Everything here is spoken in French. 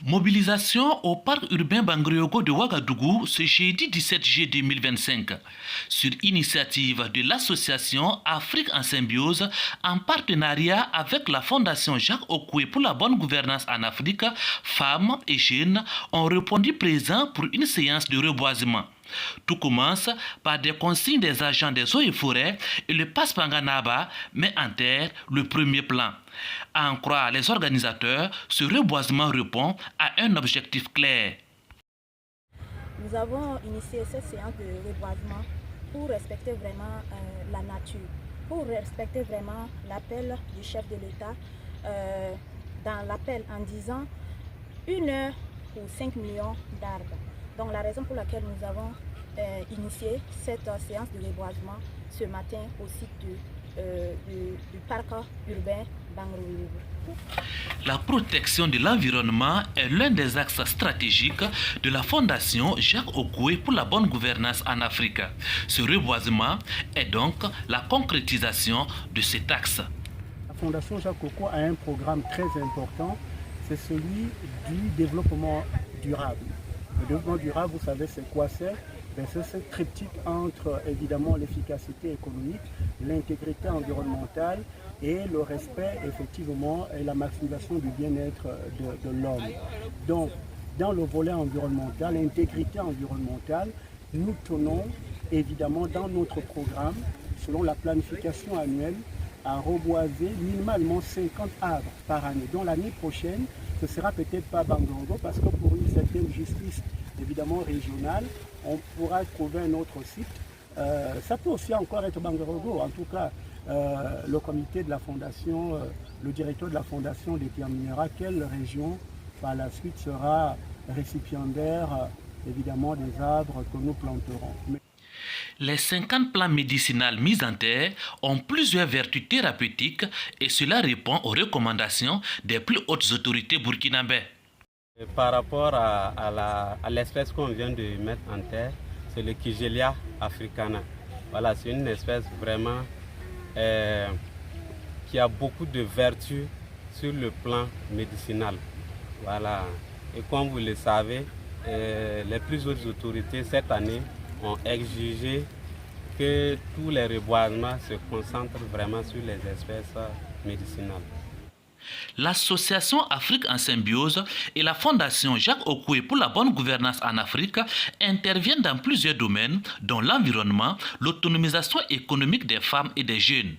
Mobilisation au parc urbain Bangriogo de Ouagadougou ce jeudi 17 juillet 2025 sur initiative de l'association Afrique en Symbiose en partenariat avec la Fondation Jacques Okoué pour la bonne gouvernance en Afrique. Femmes et jeunes ont répondu présents pour une séance de reboisement. Tout commence par des consignes des agents des eaux et forêts et le Paspanganaba met en terre le premier plan. À en croire les organisateurs, ce reboisement répond à un objectif clair. Nous avons initié cette séance de reboisement pour respecter vraiment la nature, pour respecter vraiment l'appel du chef de l'État dans l'appel en disant 1 heure pour 5 millions d'arbres. Donc la raison pour laquelle nous avons initié cette séance de reboisement ce matin au site du parc urbain Bangriogo. La protection de l'environnement est l'un des axes stratégiques de la Fondation Jacques Okoué pour la bonne gouvernance en Afrique. Ce reboisement est donc la concrétisation de cet axe. La Fondation Jacques Okoué a un programme très important, c'est celui du développement durable. Le développement durable, vous savez c'est quoi c'est? C'est ce triptyque entre évidemment l'efficacité économique, l'intégrité environnementale et le respect effectivement et la maximisation du bien-être de l'homme. Donc dans le volet environnemental, l'intégrité environnementale, nous tenons évidemment dans notre programme, selon la planification annuelle, à reboiser minimalement 50 arbres par année. Donc l'année prochaine, ce sera peut-être pas Bangriogo parce que pour une certaine justice évidemment régionale, on pourra trouver un autre site. Ça peut aussi encore être Bangriogo. En tout cas, le comité de la fondation, le directeur de la fondation déterminera quelle région par la suite sera récipiendaire évidemment des arbres que nous planterons. Les 50 plants médicinaux mis en terre ont plusieurs vertus thérapeutiques et cela répond aux recommandations des plus hautes autorités burkinabées. Par rapport à l'espèce qu'on vient de mettre en terre, c'est le Kigelia africana. Voilà, c'est une espèce vraiment qui a beaucoup de vertus sur le plan médicinal. Voilà. Et comme vous le savez, les plus hautes autorités cette année ont exigé que tous les reboisements se concentrent vraiment sur les espèces médicinales. L'association Afrique en Symbiose et la Fondation Jacques Okoué pour la bonne gouvernance en Afrique interviennent dans plusieurs domaines, dont l'environnement, l'autonomisation économique des femmes et des jeunes.